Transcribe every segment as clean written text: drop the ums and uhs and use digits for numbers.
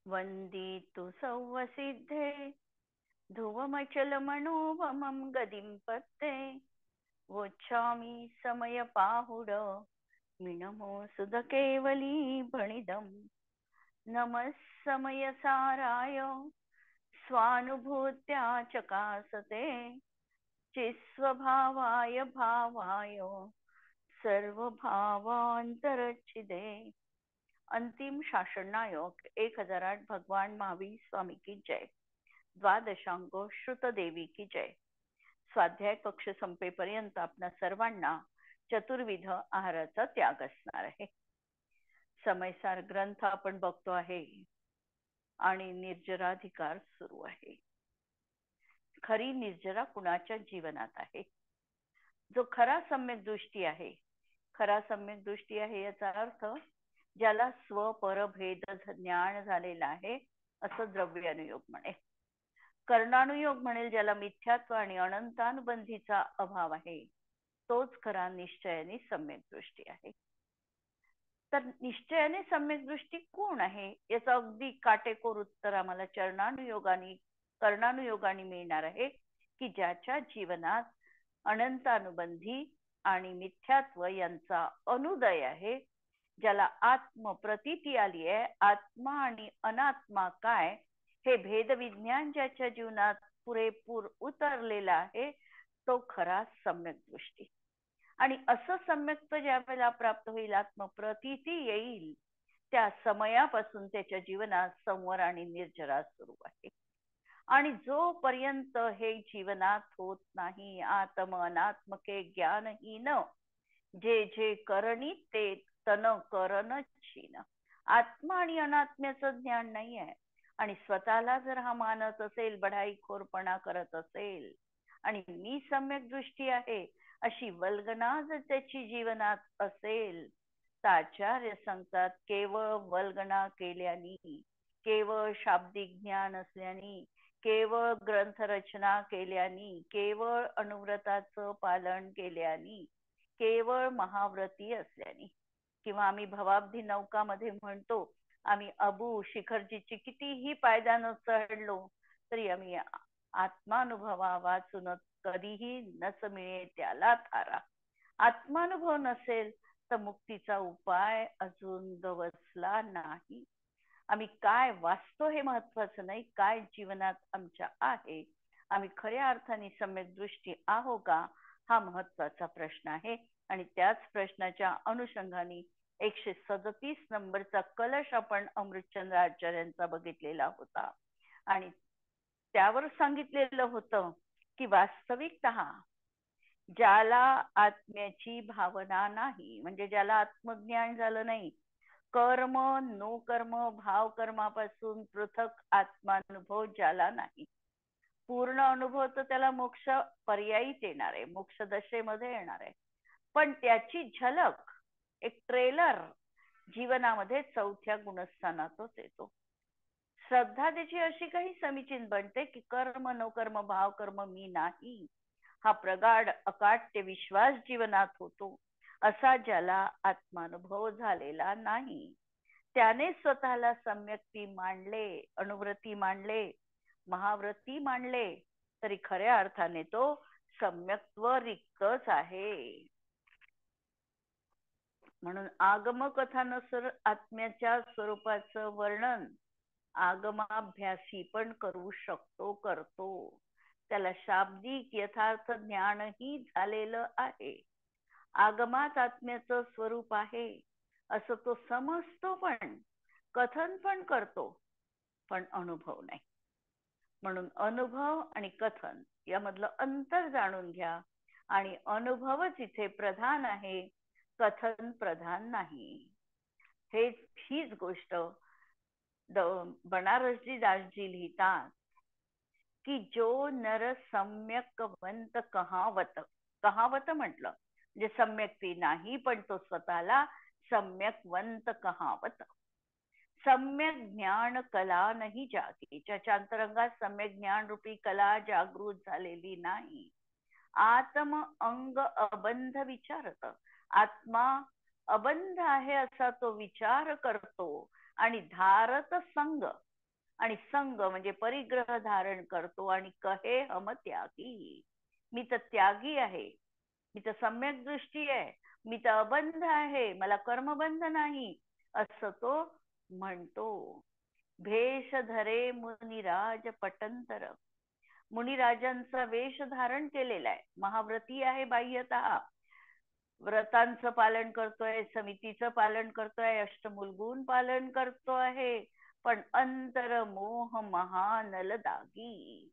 वन्दितु सौवसिद्धे ध्रुवमचलमनोभमं गदिं पत्ते वोच्छामि समयपाहुड मिनमो सुधकेवली भणिदम् नमः समयसाराय स्वानुभूत्या चकासते चिस्वभावाय भावाय सर्वभावांतरच्छिदे। अंतिम शासननायक 1008 भगवान महावीर स्वामी की जय। द्वादशांगो श्रुतदेवी की जय। स्वाध्याय कक्ष संपेपर्यंत आपणा सर्वांना चतुर्विध आहाराचा त्याग असणार आहे। समयसार ग्रंथ आपण बघतो आहे आणि निर्जराधिकार सुरू आहे। खरी निर्जरा कुणाच्या जीवनात आहे? जो खरा सम्यक दृष्टी आहे, खरा सम्यक दृष्टी आहे याचा अर्थ ज्याला स्वपरभेद ज्ञान झालेला आहे असं द्रव्यानुयोग म्हणेल। कर्णानुयोग म्हणेल ज्याला मिथ्यात्व आणि अनंतानुबंधीचा अभाव आहे, तोच खरा निश्चयाने सम्यक दृष्टी आहे। तर निश्चयाने सम्यक दृष्टी कोण आहे याचं अगदी काटेकोर उत्तर आम्हाला चरणानुयोगाने कर्णानुयोगाने मिळणार आहे की ज्याच्या जीवनात अनंतानुबंधी आणि मिथ्यात्व यांचा अनुदय आहे, ज्याला आत्मप्रतीती आली आहे। आत्मा आणि अनात्मा काय हे भेदविज्ञान ज्याच्या जीवनात पुरेपूर उतरलेला आहे, तो खरा सम्यक दृष्टी। आणि असं सम्यक्त्व ज्या वेळेला प्राप्त होईल, आत्मप्रतीती येईल, त्या समयापासून त्याच्या जीवनात संवर आणि निर्जरा सुरू आहे। आणि जोपर्यंत हे जीवनात होत नाही, आत्म अनात्मके ज्ञानहीन जे जे करणी ते तन करण छीन। आत्मा आणि अनात्म्याचं ज्ञान नाही आहे आणि स्वतःला जर हा मानत असेल, बढाईखोरपणा करत असेल आणि मी सम्यक दृष्टी आहे अशी वल्गना जर त्याची जीवनात असेल, तर आचार्य सांगतात केवळ वल्गना केल्याने, केवळ शाब्दिक ज्ञान असल्याने, केवळ ग्रंथ रचना केल्याने, केवळ अनुव्रताचं पालन केल्याने, केवळ महाव्रती असल्याने, किंवा आम्ही भवाब्धी नौकामध्ये म्हणतो आम्ही अबू शिखरजीची कितीही पायदानं चढलो तरी आम्ही आत्मानुभवा वाचून कधीही नस मिळे त्याला थारा। आत्मानुभव नसेल तर मुक्तीचा उपाय अजून गवसला नाही। आम्ही काय वाचतो हे महत्वाचं नाही, काय जीवनात आमच्या आहे, आम्ही खऱ्या अर्थाने सम्यक दृष्टी आहो का, हा महत्वाचा प्रश्न आहे। आणि त्याच प्रश्नाच्या अनुषंगाने 137 नंबरचा कलश आपण अमृतचंद्र आचार्यांचा बघितलेला होता आणि त्यावर सांगितलेलं होतं की वास्तविकतः ज्याला आत्म्याची भावना नाही, म्हणजे ज्याला आत्मज्ञान झालं नाही, कर्म नो कर्म भाव कर्मापासून पृथक आत्मानुभव ज्याला नाही, पूर्ण अनुभव तर त्याला मोक्ष पर्यायीच येणार आहे, मोक्ष दशेमध्ये येणार आहे, पण त्याची झलक एक ट्रेलर जीवनामध्ये 4थ्या गुणस्थानातच येतो। श्रद्धा त्याची अशी काही समीचीन बनते की कर्म नो कर्म भाव कर्म मी नाही, हा प्रगाढ अकाट्य विश्वास जीवनात होतो। असा ज्याला आत्मानुभव झालेला नाही, त्याने स्वतःला सम्यक्ती मांडले, अनुव्रती मांडले, महाव्रती मांडले, तरी खऱ्या अर्थाने तो सम्यक्त्व रिक्तच आहे। म्हणून आगम कथानुसार आत्म्याच्या स्वरूपाचं वर्णन आगमाभ्यासी पण करू शकतो, करतो, त्याला शाब्दिक यथार्थ ज्ञानही झालेलं आहे। आगमात आत्म्याचं स्वरूप आहे असं तो समजतो, पण कथन पण करतो, पण अनुभव नाही। म्हणून अनुभव आणि कथन यामधलं अंतर जाणून घ्या, आणि अनुभवच इथे प्रधान आहे, कथन प्रधान नाही। हीच गोष्ट बनारसजी दासजी लिहितात की जो नर सम्यकवंत कहावत, कहावत म्हटलं म्हणजे सम्यक्ती नाही, पण तो स्वतःला सम्यकवंत कहावत। सम्यक ज्ञान कला नाही जागी, ज्याच्या अंतरंगात सम्यक ज्ञान रूपी कला जागृत झालेली नाही, आत्म अंग अबंध विचारत, आत्मा अबंध आहे असा तो विचार करतो आणि धारत संग, आणि संग म्हणजे परिग्रह धारण करतो आणि कहे हम त्यागी, मी तर त्यागी आहे, मी तर सम्यक दृष्टी आहे, मी तर अबंध आहे, मला कर्मबंध नाही, असं तो म्हणतो. भेष धरे मुनिराज पटंतर, मुनिराजांचा वेश धारण केलेला आहे, महाव्रती आहे बाह्यतः, व्रतांचं पालन करतोय, समितीचं पालन करतोय, अष्टमूलगुण पालन करतो आहे, पण अंतर मोह महानल दागी,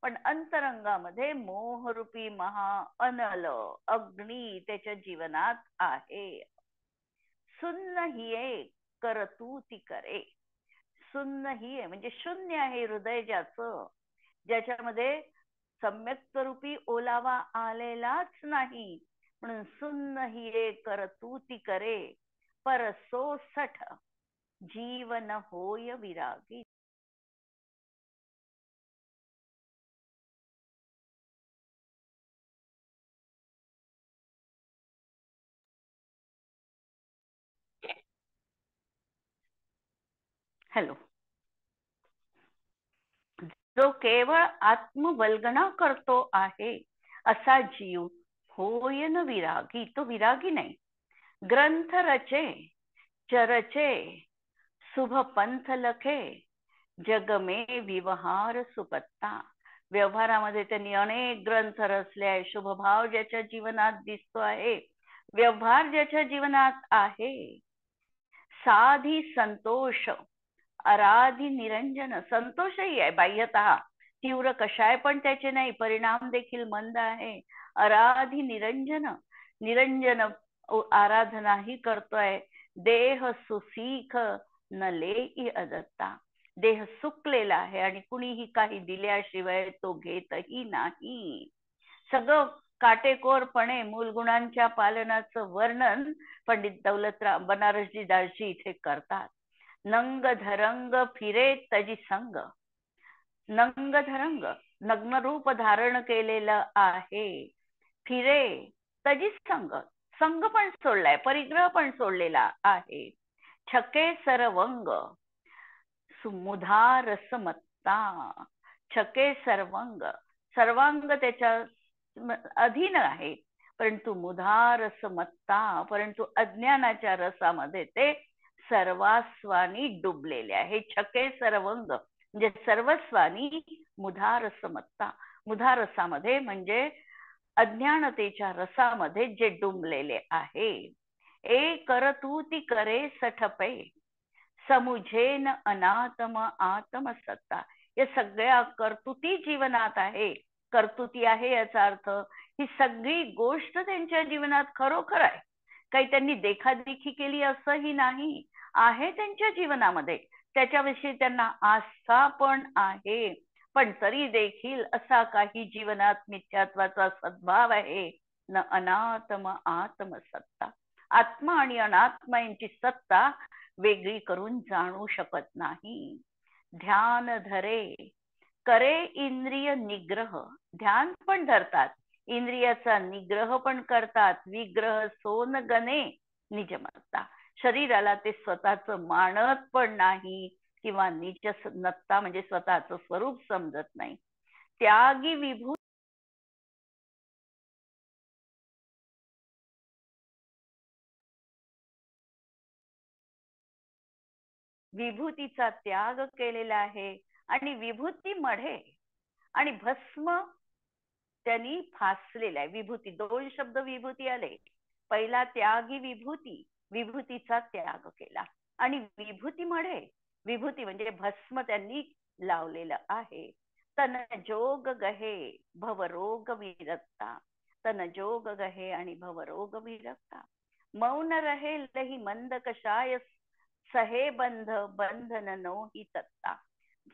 पण अंतरंगामध्ये मोहरूपी महा अनल अग्नी त्याच्या जीवनात आहे. सुन्न हिये कर तू ती करे, सुन्न हिये म्हणजे शून्य आहे हृदय ज्याचं, ज्याच्यामध्ये सम्यक रूपी ओलावा आलेलाच नाही, म्हणून सुन्न हिये कर तू ती करे, पर सो सठ जीवन होय विरागी. हॅलो. जो केवळ आत्मवल्गना करतो आहे असा जीव होय न विरागी, तो विरागी नाही. ग्रंथ रचे चरचे शुभ पंथ लखे, जग में व्यवहार सुपत्ता, व्यवहारामध्ये त्यांनी अनेक ग्रंथ रचले आहे. शुभभाव ज्याच्या जीवनात दिसतो आहे, व्यवहार ज्याच्या जीवनात आहे, साधी संतोष आराधी निरंजन, संतोषही आहे बाह्यतः, तीव्र कषाय पण त्याचे नाही, परिणाम देखील मंद आहे. आराधी निरंजन, निरंजन आराधनाही करतोय. देह सुसीख न लेई अदत्ता, देह सुकलेला आहे आणि कुणीही काही दिल्याशिवाय तो घेतही नाही. सगळं काटेकोरपणे मूलगुणांच्या पालनाचं वर्णन पंडित दौलतराम बनारसजी दासजी इथे करतात. नंग धरंग फिरे तजी संग, नंग धरंग नग्न रूप धारण केलेलं आहे, फिरे तजी संग, संग पण सोडलाय, परिग्रह पण सोडलेला आहे. छके सरवंग सुमुधा रसमत्ता, छके सर्वंग, सर्वांग त्याच्या अधीन आहे, परंतु मुधा रसमत्ता, परंतु अज्ञानाच्या रसामध्ये ते सर्वास्वानी डुबलेले आहे. छके सर्वंग म्हणजे सर्वस्वानी मुधा रसमत्ता, मुधा रसामध्ये म्हणजे अज्ञानतेच्या रसामध्ये जे डुंबलेले आहे. ए कर तू ती करे सठपे, समुझेन अनात्म आत्मसत्ता, या सगळ्या कर्तुती जीवनात आहे. कर्तुती आहे याचा अर्थ ही सगळी गोष्ट त्यांच्या जीवनात खरोखर आहे, काही त्यांनी देखादेखी केली असंही नाही, आहे त्यांच्या जीवनामध्ये, त्याच्याविषयी त्यांना आस्था पण आहे, पण तरी देखील असा काही जीवनात मिथ्यात्वाचा सद्भाव आहे. न अनात्म आत्मसत्ता, आत्मा आणि अनात्मा यांची सत्ता वेगळी करून जाणू शकत नाही. ध्यान धरे करे इंद्रिय निग्रह, ध्यान पण धरतात, इंद्रियाचा निग्रह पण करतात. विग्रह सोन गणे निजमत्ता, शरीराला ते स्वतःच मानत पण नाही किंवा निज नत्ता म्हणजे स्वतःच स्वरूप समजत नाही. त्यागी विभू विभूतीचा त्याग केलेला आहे आणि विभूती मढे आणि भस्म त्यांनी फासलेला आहे. विभूती, दोन शब्द विभूती आले, पहिला त्यागी विभूती, विभूतीचा त्याग केला, आणि विभूती मढे, विभूती म्हणजे भस्म त्यांनी लावलेलं आहे. तन जोग गहे भवरोग विरक्ता, तन जोग गहे आणि भवरोग विरक्ता, मौन रहे लही मंद कषाय सहे बंध बंधन नो ही तत्ता,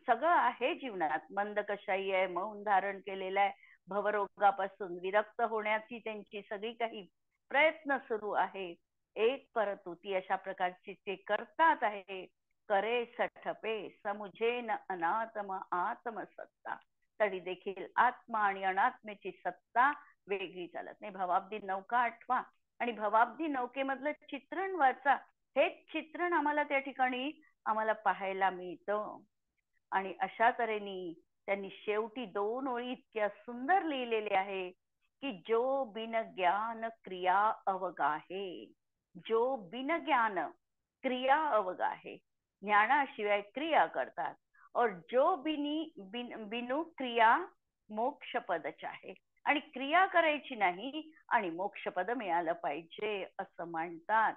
सगळं आहे जीवनात, मंद कशाई आहे, मौन धारण केलेलं आहे, भवरोगापासून विरक्त होण्याची त्यांची सगळी काही प्रयत्न सुरू आहे. एक परतुती अशा प्रकारची ते करतात आहे. करे सठपे समुझेन अनात्म आत्मसत्ता, तरी देखील आत्मा आणि अनात्मेची सत्ता वेगळी चालत नाही. भवाब्दी नौका आठवा, आणि भवाब्दी नौकेमधलं चित्रण वाचा. हेच चित्रण आम्हाला त्या ठिकाणी आम्हाला पाहायला मिळतं. आणि अशा तऱ्हेने त्यांनी शेवटी 2 ओळी इतक्या सुंदर लिहिलेले आहे की जो बिन ज्ञान क्रिया अवगाहे. जो बिन ज्ञान क्रिया अवगाहे, ज्ञानाशिवाय क्रिया करतात. और जो बिनु क्रिया मोक्ष पदच आहे. आणि क्रिया करायची नाही आणि मोक्षपद मिळालं पाहिजे असं म्हणतात.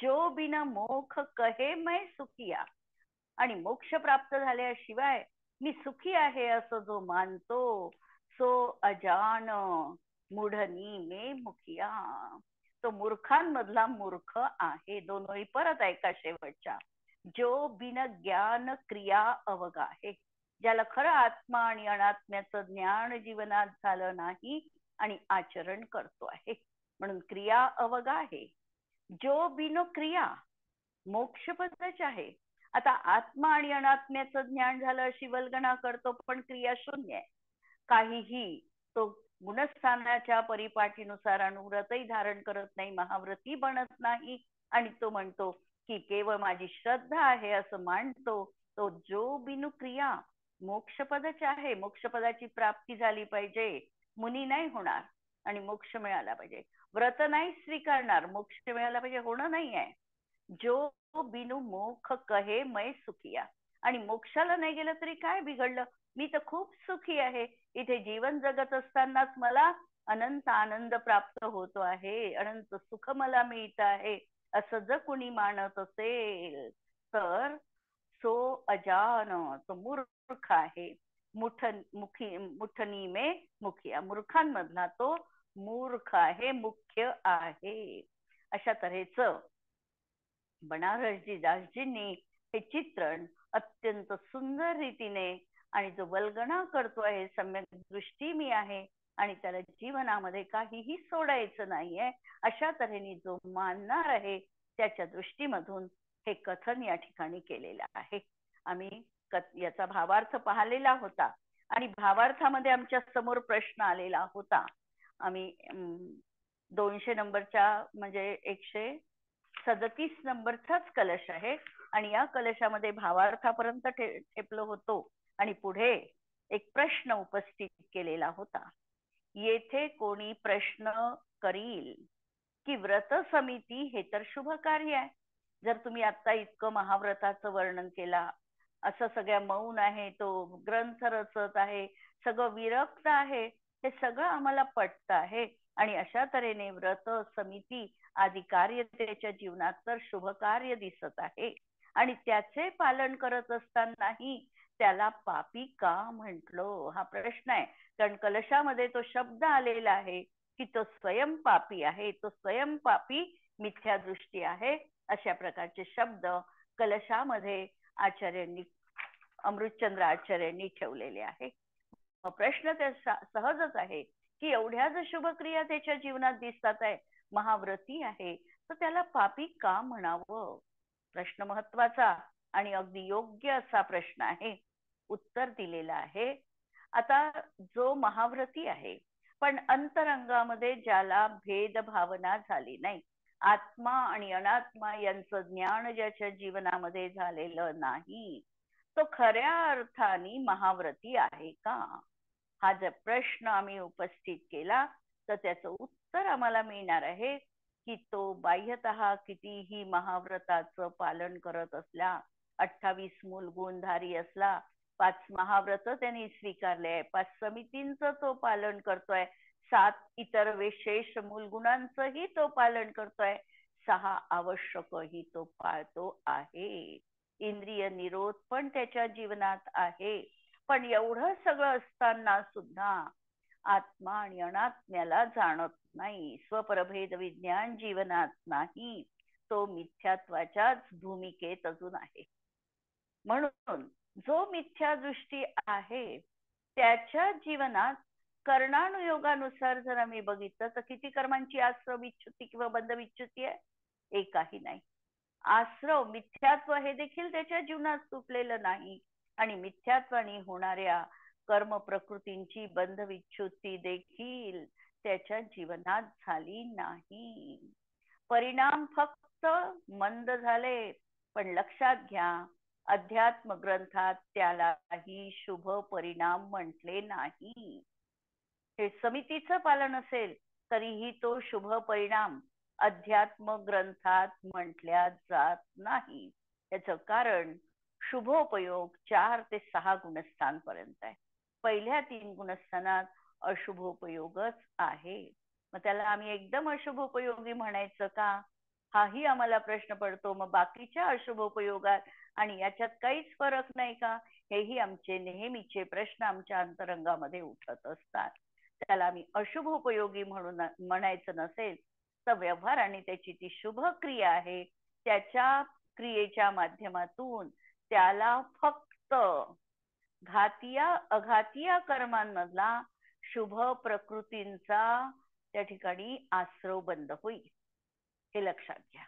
जो बिन मोख कहे मै सुखिया. आणि मोक्ष प्राप्त झाल्याशिवाय मी सुखी आहे असं जो मानतो सो अजान मूढनी मे मुखिया. तो मूर्खांमधला मूर्ख आहे. 2 ओळी परत ऐका शेवटच्या. जो बिन ज्ञान क्रिया अवगाहे, ज्याला खरं आत्मा आणि अनात्म्याचं ज्ञान जीवनात झालं नाही आणि आचरण करतो आहे म्हणून क्रिया अवगाहे. जो बिनो क्रिया मोक्षपदच आहे. आता आत्मा आणि अनात्म्याचं ज्ञान झालं अशी वल्गना करतो पण क्रिया शून्य आहे. काहीही तो गुणस्थानाच्या परिपाटीनुसार अनुव्रतही धारण करत नाही, महाव्रती बनत नाही. आणि तो म्हणतो की केवळ माझी श्रद्धा आहे असं मानतो. तो जो बिनु क्रिया मोक्षपदच आहे. मोक्षपदाची प्राप्ती झाली पाहिजे, मुनी नाही होणार आणि मोक्ष मिळाला पाहिजे. व्रत नाही स्वीकारणार, मोक्ष मिळाला पाहिजे होणं नाही आहे. जो बिनु मोख कहे मै सुखिया. आणि मोक्षाला नाही गेलं तरी काय बिघडलं, मी तर खूप सुखी आहे. इथे जीवन जगत असतानाच मला अनंत आनंद प्राप्त होतो आहे, अनंत सुख मला मिळत आहे असं जर कुणी मानत असेल तर सो अजान, तो मूर्ख आहे. मुठनी मे मुखिया, मूर्खांमधला तो मूर्ख आहे, मुख्य आहे. अशा तऱ्हेचं बनारसजी दासजींनी हे चित्रण अत्यंत सुंदर रीतीने आणि जो वल्गना करतो आहे सम्यक दृष्टी मी आहे आणि त्याला जीवनामध्ये काहीही सोडायचं नाहीये अशा तऱ्हेने जो मानणार आहे त्याच्या दृष्टीमधून हे कथन या ठिकाणी केलेलं आहे. आम्ही याचा भावार्थ पाहिलेला होता आणि भावार्थामध्ये आमच्या समोर प्रश्न आलेला होता. आम्ही 200 नंबरच्या म्हणजे 137 नंबरचाच कलश आहे आणि या कलशामध्ये भावार्थापर्यंत ठेपलो होतो आणि पुढे एक प्रश्न उपस्थित केलेला होता. येथे कोणी प्रश्न करील की व्रत समिती हे तर शुभ कार्य आहे. जर तुम्ही आता इतकं महाव्रताचं वर्णन केला, असं सगळ्या मौन आहे, तो ग्रंथ रचत आहे, सगळं विरक्त आहे, हे सगळं आम्हाला पटत आहे आणि अशा तऱ्हेने व्रत समिती आदी कार्य त्याच्या जीवनात तर शुभ कार्य दिसत आहे आणि त्याचे पालन करत असतानाही त्याला पापी का म्हटलो, हा प्रश्न आहे. कारण कलशामध्ये तो शब्द आलेला आहे की तो स्वयं पापी आहे, तो स्वयं पापी मिथ्या दृष्टी आहे. अशा प्रकारचे शब्द कलशामध्ये आचार्यांनी, अमृतचंद्र आचार्यांनी ठेवलेले आहे. प्रश्न त्या सहजच आहे की एवढ्या जर शुभक्रिया त्याच्या जीवनात दिसतात आहे, महाव्रती आहे, तर त्याला पापी का म्हणावं. प्रश्न महत्वाचा आणि अगदी योग्य असा प्रश्न आहे. उत्तर दिलेलं आहे. आता जो महाव्रती आहे पण अंतरंगामध्ये ज्याला भेद भावना झाली नाही, आत्मा आणि अनात्मा यांचं ज्ञान ज्याच्या जीवनामध्ये झालेलं नाही, तो खऱ्या अर्थाने महाव्रती आहे का, हा जर प्रश्न आम्ही उपस्थित केला तर त्याचं उत्तर आम्हाला मिळणार आहे की तो बाह्यतः कितीही महाव्रताचं पालन करत असला, 28 मूल गुणधारी असला, 5 महाव्रत त्यांनी स्वीकारले आहे, 5 समितींचं तो पालन करतोय, 7 इतर विशेष मूलगुणांचंही तो पालन करतोय, 6 आवश्यकही तो पाळतो आहे, इंद्रिय निरोध पण त्याच्या जीवनात आहे. पण एवढं सगळं असताना सुद्धा आत्मा आणि अनात्म्याला जाणत नाही, स्वपरभेद विज्ञान जीवनात नाही, तो मिथ्यात्वाच्याच भूमिकेत अजून आहे. म्हणून जो मिथ्या दृष्टी आहे त्याच्या जीवनात कर्णानुयोगानुसार जर आम्ही बघितलं तर किती कर्मांची आश्रव विच्युती किंवा बंध विच्युती आहे, एकही नाही. आश्रव मिथ्यात्व हे देखील त्याच्या जीवनात सुटलेलं नाही आणि मिथ्यात्वाने होणाऱ्या कर्म प्रकृतींची बंध विच्युती देखील त्याच्या जीवनात झाली नाही. परिणाम फक्त मंद झाले. पण लक्षात घ्या, अध्यात्म ग्रंथात त्यालाही शुभ परिणाम म्हटले नाही. हे समितीचं पालन असेल तरीही तो शुभ परिणाम अध्यात्म ग्रंथात म्हटल्या जात नाही. याचं कारण शुभोपयोग 4 ते 6 गुणस्थांपर्यंत आहे. पहिल्या 3 गुणस्थानात अशुभोपयोगच आहे. मग त्याला आम्ही एकदम अशुभोपयोगी म्हणायचं का? हाही आम्हाला प्रश्न पडतो. मग बाकीच्या अशुभोपयोगात आणि याच्यात काहीच फरक नाही का? हेही आमचे नेहमीचे प्रश्न आमच्या अंतरंगामध्ये उठत असतात. त्याला आम्ही अशुभोपयोगी म्हणून म्हणायचं नसेल तर व्यवहार आणि त्याची ती शुभ क्रिया आहे, त्याच्या क्रियेच्या माध्यमातून त्याला फक्त घातिया अघातिया कर्मांमधला शुभ प्रकृतींचा त्या ठिकाणी आश्रव बंद होईल, हे लक्षात घ्या.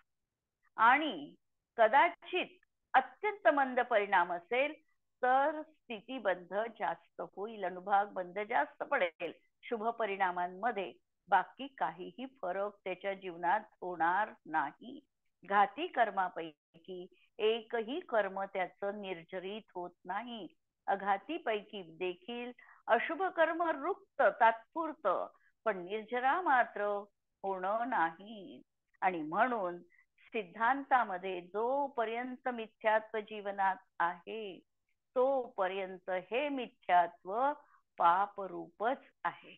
आणि कदाचित अत्यंत मंद परिणाम असेल तर स्थितीबंध जास्त होईल, अनुभाग बंद जास्त पडेल शुभ परिणामांमध्ये. बाकी काहीही फरक त्याच्या जीवनात होणार नाही. घाती कर्मापैकी एकही कर्म त्याचं निर्जरित होत नाही. अघाती पैकी देखील अशुभ कर्म रुक्त तात्पुरतं, पण निर्जरा मात्र होणं नाही. आणि म्हणून सिद्धांतामध्ये जोपर्यंत मिथ्यात्व जीवनात आहे तोपर्यंत हे मिथ्यात्व पापरूपच आहे.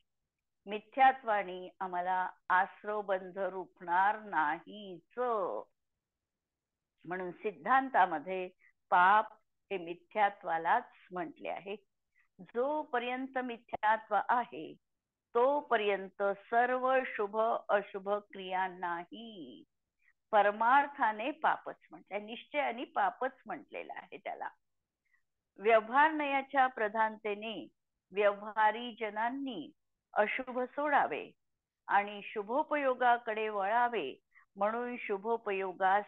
मिथ्यात्वाने आम्हाला आश्रवबंध रुपणार नाहीच. म्हणून सिद्धांतामध्ये पाप हे मिथ्यात्वालाच म्हटले आहे. जोपर्यंत मिथ्यात्व आहे तोपर्यंत सर्व शुभ अशुभ क्रियांनाही परमार्थाने पापच म्हटले, निश्चयाने पापच म्हटलेलं आहे त्याला. व्यवहार नयाच्या प्रधानतेने व्यवहारी जनांनी अशुभ सोडावे आणि शुभोपयोगाकडे वळावे, म्हणून शुभोपयोगास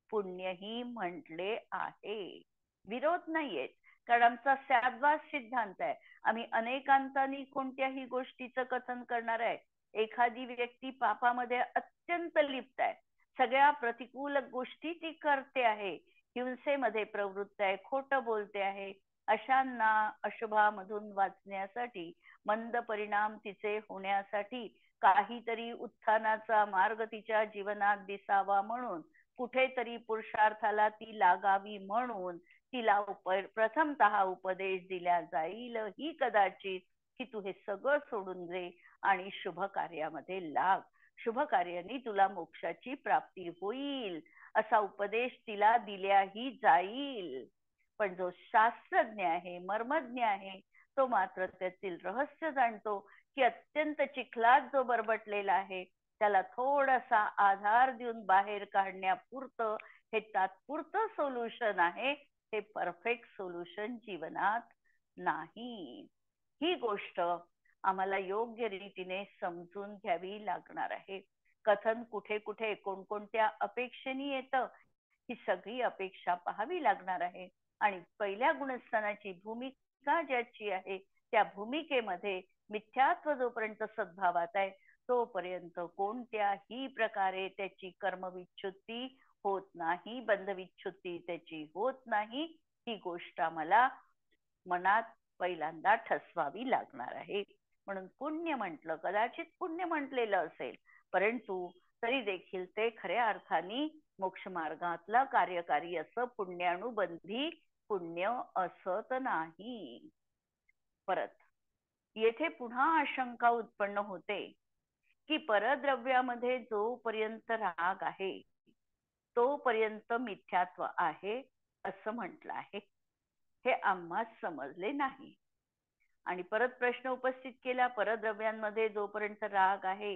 पुण्यही म्हटले आहे. विरोध नाहीये, कारण आमचा सातवा सिद्धांत आहे. आम्ही अनेकांतांनी कोणत्याही गोष्टीचं कथन करणार आहे. एखादी व्यक्ती पापामध्ये अत्यंत लिप्त आहे, सगळ्या प्रतिकूल गोष्टी ती करते आहे, हिंसेमध्ये प्रवृत्त आहे, खोटं बोलते आहे, अशांना अशुभामधून वाचण्यासाठी, मंद परिणाम तिचे होण्यासाठी, काहीतरी उत्थानाचा मार्ग तिच्या जीवनात दिसावा म्हणून, कुठेतरी पुरुषार्थाला ती लागावी म्हणून तिला प्रथमतः उपदेश दिला जाईल ही कदाचित की तू हे सगळं सोडून दे आणि शुभ कार्यामध्ये लाग, शुभ कार्याने तुला मोक्षाची प्राप्ती होईल, असा उपदेश तिला दिल्याही जाईल. पण जो शास्त्रज्ञ आहे, मर्मज्ञ आहे, तो मात्र त्यातील रहस्य जाणतो की अत्यंत चिखलात जो बरबटलेला आहे त्याला थोडासा आधार देऊन बाहेर काढण्यापुरतं हे तात्पुरतं सोल्युशन आहे, हे परफेक्ट सोल्युशन जीवनात नाही. ही गोष्ट आम्हाला योग्य रीतीने समजून घ्यावी लागणार आहे. कथन कुठे कुठे कोणकोणत्या अपेक्षेने येतं, ही सगळी अपेक्षा पाहावी लागणार आहे. आणि पहिल्या गुणस्थानाची भूमिका ज्याची आहे त्या भूमिकेमध्ये मिथ्यात्व जोपर्यंत सद्भावात आहे तोपर्यंत कोणत्याही प्रकारे त्याची कर्मविच्छुत्ती होत नाही, बंधविच्छुत्ती त्याची होत नाही. ही गोष्ट आम्हाला मनात पहिल्यांदा ठसवावी लागणार आहे. म्हणून पुण्य म्हटलं, कदाचित पुण्य म्हटलेलं असेल, परंतु तरी देखील ते खऱ्या अर्थाने मोक्ष मार्गातला कार्यकारी असं पुण्यानुबंधी पुण्य असत नाही. परत येथे पुन्हा आशंका उत्पन्न होते की परद्रव्यामध्ये जोपर्यंत राग आहे तोपर्यंत मिथ्यात्व आहे असं म्हटलं आहे. हे आम्हास समजले नाही. आणि परत प्रश्न उपस्थित केला, परद्रव्यांमध्ये जोपर्यंत राग आहे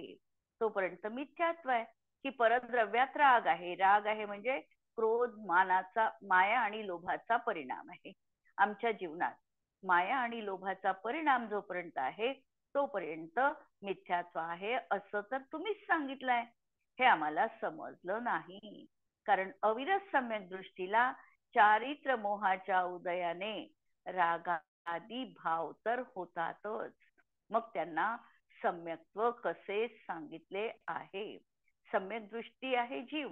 तोपर्यंत मिथ्यात्व आहे की परद्रव्यात राग आहे? राग आहे म्हणजे क्रोध, मानाचा, माया आणि लोभाचा परिणाम आहे आमच्या जीवनात. माया आणि लोभाचा परिणाम जोपर्यंत आहे तोपर्यंत मिथ्यात्व आहे असं तर तुम्हीच सांगितलंय. हे आम्हाला समजलं नाही. कारण अविरत सम्यक दृष्टीला चारित्र मोहाच्या उदयाने रागादी भाव तर होतातच. मग त्यांना सम्यक्त्व कसे सांगितले आहे. सम्यक दृष्टी आहे जीव.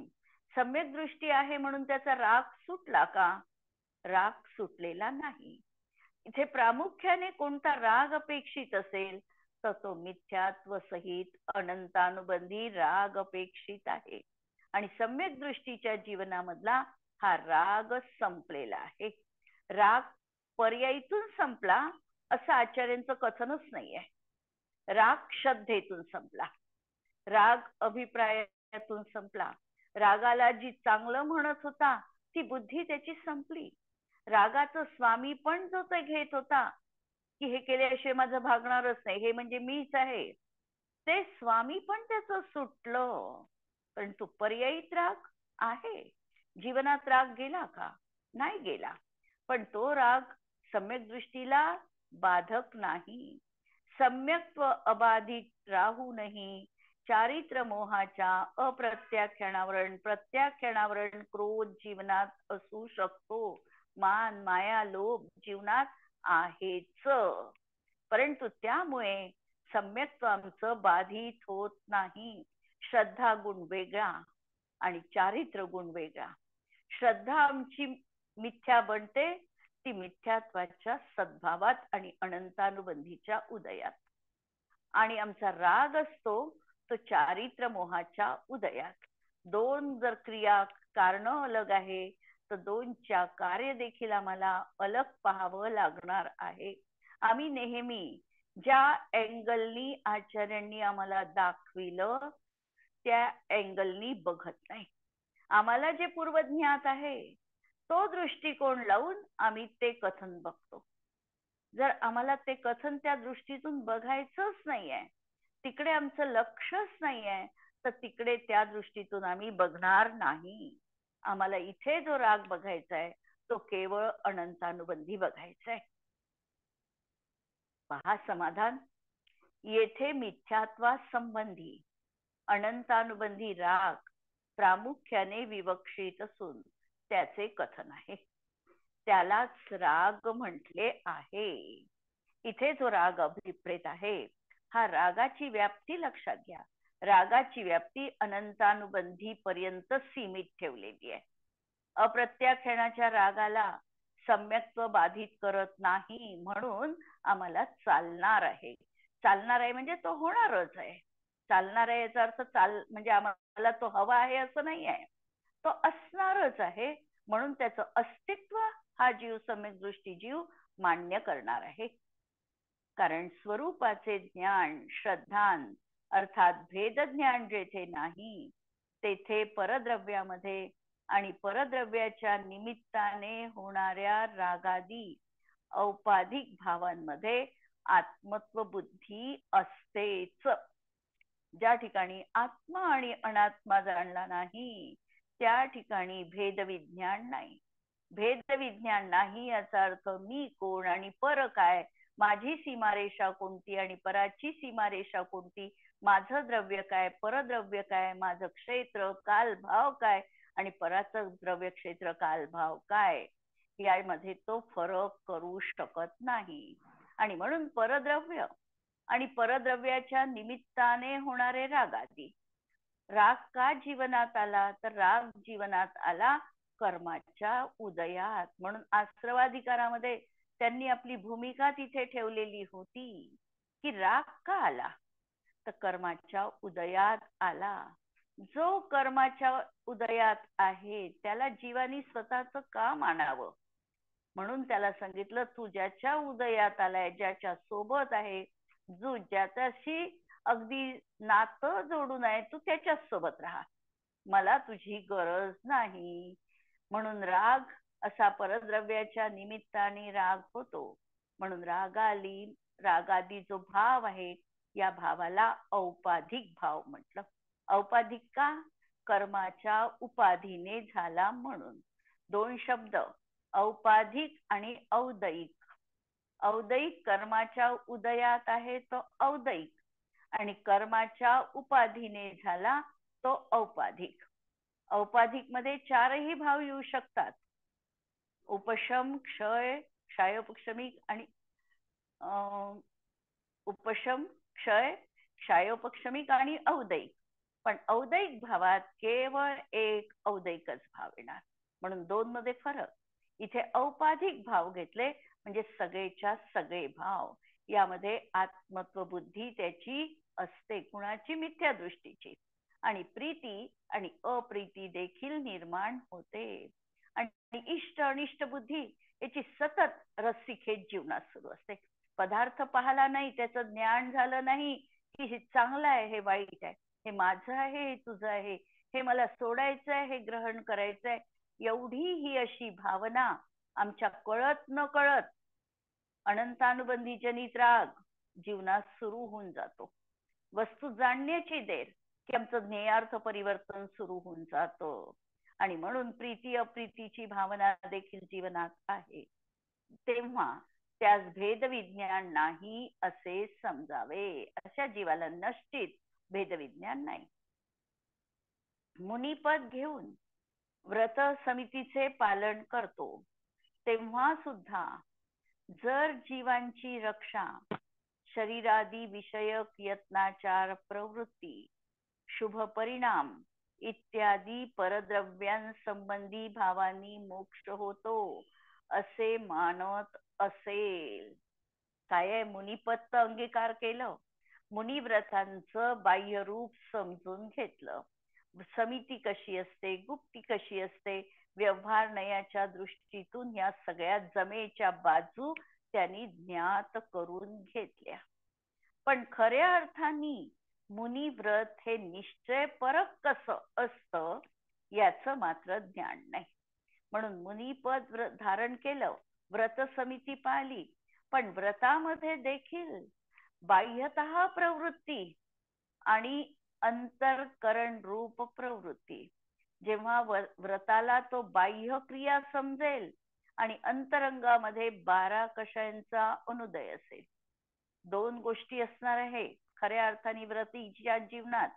सम्यक दृष्टी आहे म्हणून त्याचा राग सुटला का? राग सुटलेला नाही. इथे प्रामुख्याने कोणता राग अपेक्षित असेल तर तो मिथ्यात्व सहित अनंतानुबंधी राग अपेक्षित आहे. आणि सम्यक दृष्टीच्या जीवनामधला हा राग संपलेला आहे. राग पर्यायीतून संपला असं आचार्यांचं कथनच नाहीये. राग श्रद्धेतून संपला, राग अभिप्रायातून संपला. रागाला जी चांगलं म्हणत होता ती बुद्धी त्याची संपली. रागाचं स्वामी पण जो ते घेत होता की हे केल्याशिवाय माझं भागणारच नाही, हे म्हणजे मीच आहे, ते स्वामी पण त्याचं सुटलं. परंतु पर्यायी राग आहे. जीवनात राग गेला का? नाही गेला. पण तो राग सम्यक दृष्टीला बाधक नाही. सम्यक्त्व अबाधित राहूनही चारित्र मोहाच्या अप्रत्याख्यानावरण प्रत्याख्यानावरण क्रोध जीवनात असू शकतो. मान माया लोभ जीवनात आहेच. परंतु त्यामुळे सम्यक्त्व आमचं बाधित होत नाही. श्रद्धा गुण वेगळा आणि चारित्र गुण वेगळा. श्रद्धा आमची मिथ्या बनते ती मिथ्यात्वाच्या सद्भावात आणि अनंतानुबंधीच्या उदयात. आणि आमचा राग असतो तो चारित्र मोहाच्या उदयात. दोन जर क्रिया कारण अलग आहे तर दोनच्या कार्य देखील आम्हाला अलग पाहावं लागणार आहे. आम्ही नेहमी ज्या अँगलनी आचार्यांनी आम्हाला दाखविलं त्या अँगलनी बघत नाही. आम्हाला जे पूर्वज्ञात आहे तो दृष्टिकोन लावून आम्ही ते कथन बघतो. जर आम्हाला ते कथन त्या दृष्टीतून बघायचंच नाहीये, तिकडे आमचं लक्षच नाहीये, तर तिकडे त्या दृष्टीतून आम्ही बघणार नाही. आम्हाला इथे जो राग बघायचा आहे तो केवळ अनंतानुबंधी बघायचा आहे. पहा समाधान, येथे मिथ्यात्वा संबंधी अनंतानुबंधी राग प्रामुख्याने विवक्षित असून त्याचे कथन आहे. त्यालाच राग म्हटले आहे. इथे जो राग अभिप्रेत आहे हा रागाची व्याप्ती लक्षात घ्या. रागाची व्याप्ती अनंतानुबंधी पर्यंत सीमित ठेवलेली आहे. अप्रत्याख्यानाच्या रागाला सम्यक्त्व बाधित करत नाही म्हणून आम्हाला चालणार आहे. चालणार आहे म्हणजे तो होणारच आहे. चालणार आहे याचा अर्थ चाल म्हणजे आम्हाला तो हवा आहे असं नाही आहे, तो असणारच आहे. म्हणून त्याचं अस्तित्व हा जीव सम्यक दृष्टी जीव मान्य करणार आहे. कारण स्वरूपाचे ज्ञान श्रद्धान अर्थात भेद ज्ञान जेथे नाही तेथे परद्रव्यामध्ये आणि परद्रव्याच्या निमित्ताने होणाऱ्या रागादी औपाधिक भावांमध्ये आत्मत्व बुद्धी असतेच. ज्या ठिकाणी आत्मा आणि अनात्मा जाणला नाही त्या ठिकाणी भेदविज्ञान नाही. भेदविज्ञान नाही याचा अर्थ मी कोण आणि पर काय, माझी सीमारेषा कोणती आणि पराची सीमारेषा कोणती, माझं द्रव्य काय परद्रव्य काय, माझं क्षेत्र कालभाव काय आणि पराचं द्रव्य क्षेत्र कालभाव काय, यामध्ये तो फरक करू शकत नाही. आणि म्हणून परद्रव्य आणि परद्रव्याच्या निमित्ताने होणारे रागादी. राग का जीवनात आला तर राग जीवनात आला कर्माच्या उदयात. म्हणून आश्रवाधिकारामध्ये त्यांनी आपली भूमिका तिथे ठेवलेली होती की राग का आला तर कर्माच्या उदयात आला. जो कर्माच्या उदयात आहे त्याला जीवानी स्वतःच का मानावं. म्हणून त्याला सांगितलं तू ज्याच्या उदयात आलाय, ज्याच्या सोबत आहे, जो ज्याच्याशी अगदी नातं जोडून आहे, तू त्याच्याच सोबत राहा, मला तुझी गरज नाही. म्हणून राग असा परद्रव्याच्या निमित्ताने राग होतो. म्हणून रागादी जो भाव आहे या भावाला औपाधिक भाव म्हटलं. औपाधिक का? कर्माच्या उपाधीने झाला म्हणून. दोन शब्द औपाधिक आणि औदैक. औदैक कर्माच्या उदयात आहे तो औदैक आणि कर्माच्या उपाधीने झाला तो औपाधिक. औपाधिक मध्ये चारही भाव येऊ शकतात. उपशम क्षय क्षयोपशमिक आणि उपशम क्षय क्षायोपक्षमिक आणि औदैक. पण औदैक भावात केवळ एक औदैकच भाव येणार, म्हणून दोन मध्ये फरक. इथे औपाधिक भाव घेतले म्हणजे सगळेच्या सगळे भाव. यामध्ये आत्मत्व बुद्धी त्याची असते, कुणाची? मिथ्या दृष्टीची. आणि प्रीती आणि अप्रीती देखील निर्माण होते. आणि इष्ट अनिष्ट बुद्धी याची सतत रस्सीखेच जीवनात सुरू असते. पदार्थ पाहला नाही, त्याचं ज्ञान झालं नाही की हे चांगलं आहे, हे वाईट आहे, हे माझं आहे, हे तुझं आहे, हे मला सोडायचं आहे, हे ग्रहण करायचं आहे, एवढी ही अशी भावना आमच्या कळत न कळत अनंतानुबंधी जनित राग जीवनात सुरू होऊन जातो. वस्तू जाणण्याची देर की आमचं ज्ञेयार्थ परिवर्तन सुरू होऊन जातं. आणि म्हणून प्रीती अप्रीतीची भावना देखील जीवनात आहे. तेव्हा त्यास भेद विज्ञान नाही असे समजावे. अशा जीवाला निश्चित भेद विज्ञान नाही. मुनिपद घेऊन व्रत समितीचे पालन करतो तेव्हा सुद्धा जर जीवांची रक्षा शरीरादी विषयक यत्नाचार प्रवृत्ती शुभ परिणाम इत्यादी परद्रव्यांसंबंधी भावांनी मोक्ष होतो असे मानत असेल. काय मुनिपत्त अंगीकार केलं, मुनिव्रतांचं बाह्य रूप समजून घेतलं, समिती कशी असते, गुप्ती कशी असते, व्यवहार नयाच्या दृष्टीतून या सगळ्या जमेच्या बाजू त्यांनी ज्ञात करून घेतल्या. पण खऱ्या अर्थाने मुनिव्रत हे निश्चयपरक कसं असतं याचं मात्र ज्ञान नाही. म्हणून मुनिपद धारण केलं, व्रत समिती पाळली, पण व्रतामध्ये देखील बाह्यतः प्रवृत्ती आणि अंतरकरण रूप प्रवृत्ती. जेव्हा व्रताला तो बाह्य क्रिया समजेल आणि अंतरंगामध्ये 12 कषायांचा अनुदय असेल, दोन गोष्टी असणार आहे खऱ्या अर्थाने व्रतीच्या जीवनात.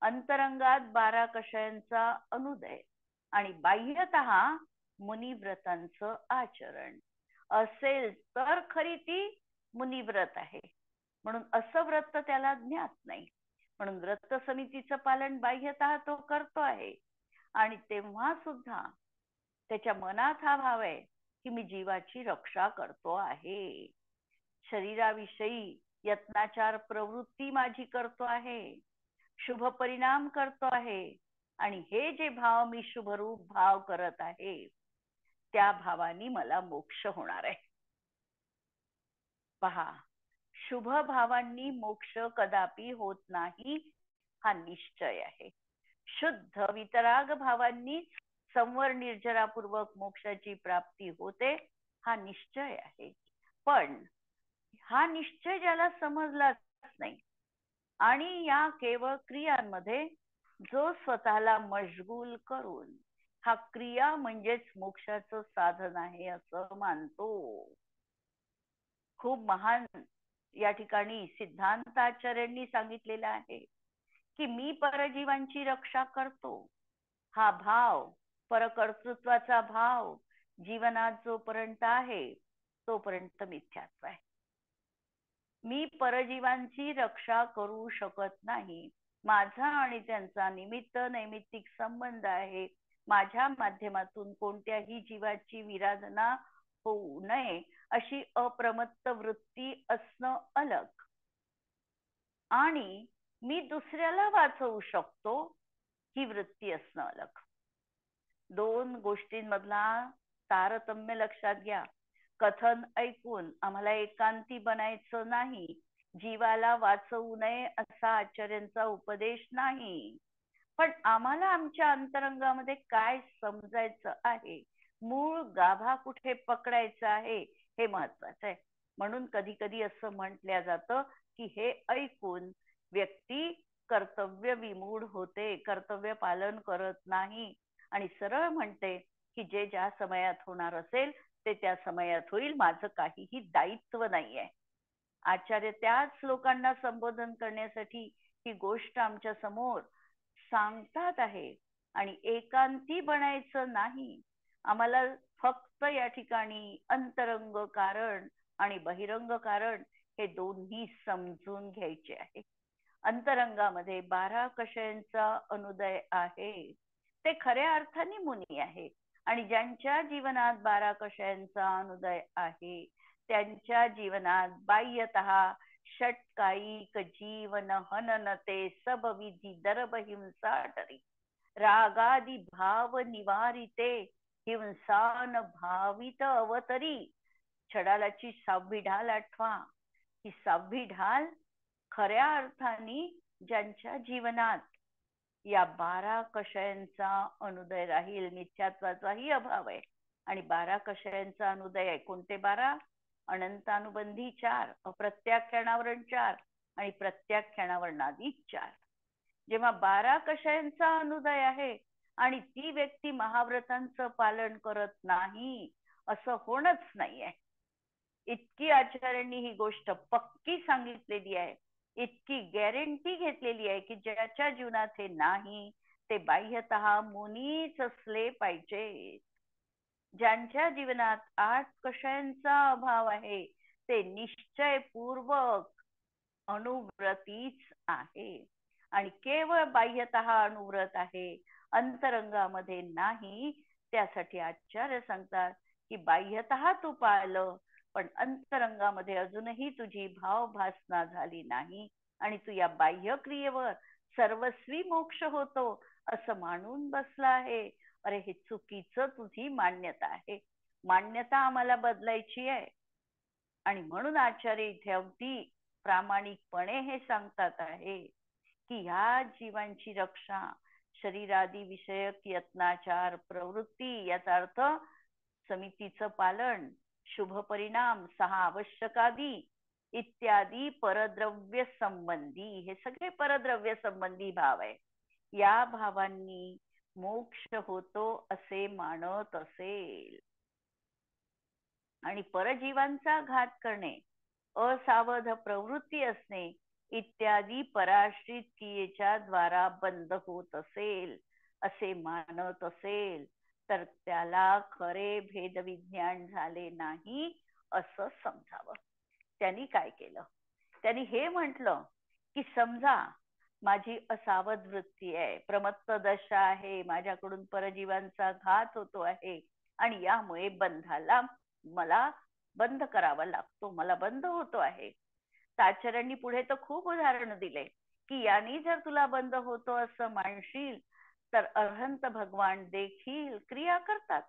अंतरंगात 12 कषायांचा अनुदय आणि बाह्यतः मुनिव्रतांचं आचरण असेल तर खरी ती मुनिव्रत आहे. म्हणून असं व्रत त्याला ज्ञात नाही. म्हणून व्रत समितीचं पालन बाह्यतः तो करतो आहे आणि तेव्हा सुद्धा त्याच्या मनात हा भाव आहे की मी जीवाची रक्षा करतो आहे, शरीराविषयी यत्नाचार प्रवृत्ती माझी करतो आहे, शुभ परिणाम करतो आहे, आणि हे जे भाव मी शुभरूप भाव करत आहे त्या भावानी मला मोक्ष होणार आहे. पहा, शुभ भावांनी मोक्ष कदापि होत नाही हा निश्चय आहे. शुद्ध वितराग भावांनी संवर निर्जरापूर्वक मोक्षाची प्राप्ती होते हा निश्चय आहे. पण हा निश्चय ज्याला समजलाच नाही आणि या केवळ क्रियांमध्ये जो स्वतःला मशगूल करून हा क्रिया म्हणजेच मोक्षाचं साधन आहे असं मानतो. खूप महान या ठिकाणी सिद्धांताचार्यांनी सांगितलेलं आहे की मी परजीवांची रक्षा करतो हा भाव, परकर्तृत्वाचा भाव जीवनात जोपर्यंत आहे तोपर्यंत मिथ्यात्व आहे. मी परजीवांची रक्षा करू शकत नाही. माझा आणि त्यांचा निमित्त नैमित्तिक संबंध आहे. माझ्या माध्यमातून कोणत्याही जीवाची विराधना होऊ नये अशी अप्रमत्त वृत्ती असणं अलग, आणि मी दुसऱ्याला वाचवू शकतो ही वृत्ती असणं अलग. दोन गोष्टींमधला तारतम्य लक्षात घ्या. कथन ऐकून आम्हाला एकांती बनायचं नाही, जीवाला वाचवू नये असा आचार्यांचा उपदेश नाही, पण आम्हाला आमच्या अंतरंगामध्ये काय समजायचं आहे, मूळ गाभा कुठे पकडायचा आहे हे महत्वाचं आहे. म्हणून कधी कधी असं म्हटलं जातं की हे ऐकून व्यक्ती कर्तव्य विमूढ होते, कर्तव्य पालन करत नाही आणि सरळ म्हणते की जे ज्या समयात होणार असेल ते त्या समयात होईल, माझं काहीही दायित्व नाहीये. आचार्य त्याच लोकांना संबोधन करण्यासाठी ही गोष्ट आमच्या समोर सांगतात आहे. आणि एकांती बनायचं नाही, आम्हाला फक्त या ठिकाणी अंतरंग कारण आणि बहिरंग कारण हे दोन्ही समजून घ्यायचे आहे. अंतरंगामध्ये 12 कषयांचा अनुदय आहे ते खऱ्या अर्थाने मुनी आहे. आणि ज्यांच्या जीवनात 12 कषयांचा अनुदय आहे त्यांच्या जीवनात बाह्यतः षटकायिक जीवन हननते सब विधी दर्भ हिंसा टरी रागादि भाव निवारिते हिंसान भावित अवतरी. छडालाची 6वी ढाल आठवा. ही 6वी ढाल खऱ्या अर्थाने ज्यांच्या जीवनात या 12 कषयांचा अनुदय राहील, मिथ्यात्वाचाही अभाव आहे आणि 12 कषयांचा अनुदय आहे. कोणते 12? अनंतानुबंधी 4, अप्रत्याख्यानावरण 4 आणि प्रत्याख्यानावरणादी 4. जेव्हा 12 कषयांचा अनुदय आहे आणि ती व्यक्ती महाव्रतांचं पालन करत नाही असं होणच नाहीये. इतकी आचार्यांनी ही गोष्ट पक्की सांगितलेली आहे, इतकी गॅरंटी घेतलेली आहे की ज्याच्या जीवनात हे नाही ते बाह्यतः मुनीच असले पाहिजे. ज्यांच्या जीवनात 8 कषयांचा अभाव आहे ते निश्चयपूर्वक अनुव्रतीच आहे आणि केवळ बाह्यतः अनुव्रत आहे, अंतरंगामध्ये नाही. त्यासाठी आचार्य सांगतात की बाह्यतः तू पाळलं पण अंतरंगामध्ये अजूनही तुझी भावभासना झाली नाही आणि तू या बाह्य क्रियेवर सर्वस्वी मोक्ष होतो असं मानून बसला आहे. अरे हे चुकीचं तुझी मान्यता आहे. मान्यता आम्हाला बदलायची आहे आणि म्हणून आचार्य इथे अगदी प्रामाणिकपणे हे सांगतात आहे की ह्या जीवांची रक्षा शरीरादी विषयक यत्नाचार प्रवृत्ती, याचा अर्थ समितीचं पालन, शुभ परिणाम, 6 आवश्यकादी इत्यादी परद्रव्य संबंधी, हे सगळे परद्रव्य संबंधी भाव आहे. या भावांनी मोक्ष होतो असे मानत असेल आणि परजीवांचा घात करणे, असावध प्रवृत्ती असणे इत्यादी पराश्रित क्रियेच्या द्वारा बंद होत असेल असे मानत असेल तर त्याला खरे भेद विज्ञान झाले नाही असं समजावं. त्यांनी काय केलं? त्यांनी हे म्हटलं की समजा माझी असावध वृत्ती आहे, प्रमत्त दशा आहे, माझ्याकडून परजीवांचा घात होतो आहे आणि यामुळे बंधाला मला बंद करावा लागतो, मला बंद होतो आहे. आचार्यांनी पुढे तर खूप उदाहरण दिले की यांनी जर तुला बंद होतो असं मानशील तर अरहंत भगवान देखील क्रिया करतात.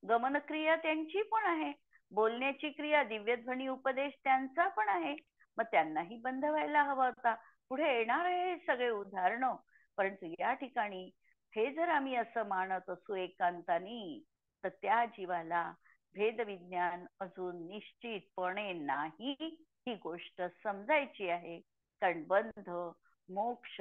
गमन क्रिया त्यांची पण आहे, बोलण्याची क्रिया, दिव्यध्वनी उपदेश त्यांचा पण आहे. मग त्यांनाही बंद व्हायला हवा होता. पुढे येणार आहे सगळे उदाहरणं. परंतु या ठिकाणी हे जर आम्ही असं मानत असू एकांतानी तर त्या जीवाला भेद विज्ञान अजून निश्चितपणे नाही, ही गोष्ट समजायची आहे. कारण बंध मोक्ष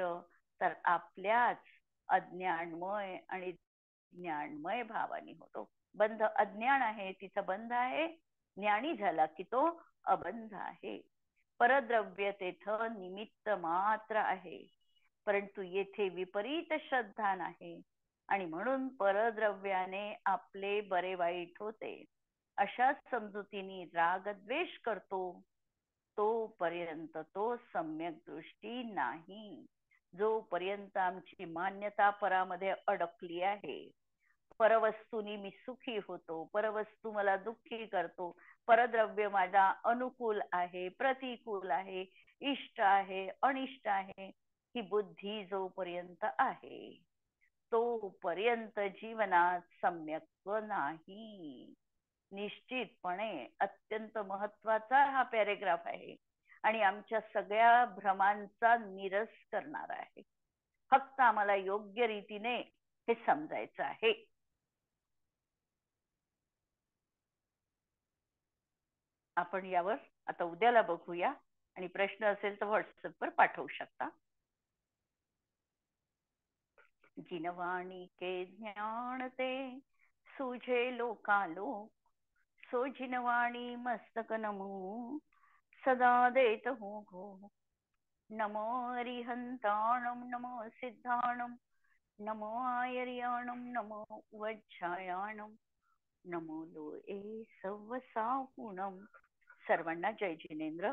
तर आपल्याच अज्ञानमय आणि ज्ञानमय भावाने होतो. बंध अज्ञान आहे तिथं बंध आहे, ज्ञानी झाला की तो अबंध आहे. परद्रव्य तेथं निमित्त मात्र आहे, परंतु येथे विपरीत श्रद्धा नाही आणि म्हणून परद्रव्याने आपले बरे वाईट होते. अशा समजुतीने राग द्वेष करतो तोपर्यंत तो सम्यक दृष्टी नाही. जोपर्यंत आमची मान्यता परामध्ये अडकली आहे, परवस्तूनी मी सुखी होतो, परवस्तू मला दुःखी करतो, परद्रव्य माझा अनुकूल आहे, प्रतिकूल आहे, इष्ट आहे, अनिष्ट आहे, ही बुद्धी जोपर्यंत आहे तोपर्यंत जीवनात सम्यक नाही. निश्चितपणे अत्यंत महत्वाचा हा पॅरेग्राफ आहे आणि आमच्या सगळ्या भ्रमांचा निरस करणार आहे. फक्त आम्हाला योग्य रीतीने हे समजायचं आहे. आपण यावर आता उद्याला बघूया आणि प्रश्न असेल तर व्हॉट्सअपवर पाठवू शकता. जिनवाणी के ज्ञान ते सूझे लोकालोक, सो जिनवाणी मस्तक नमो सदा देत हो घो. नमो अरिहंताणम, नमो सिद्धाणम, नमो आयर्याणम, नमो वज्रायाणम, नमो लोए सवसाहुणम. सर्वांना जय जिनेंद्र.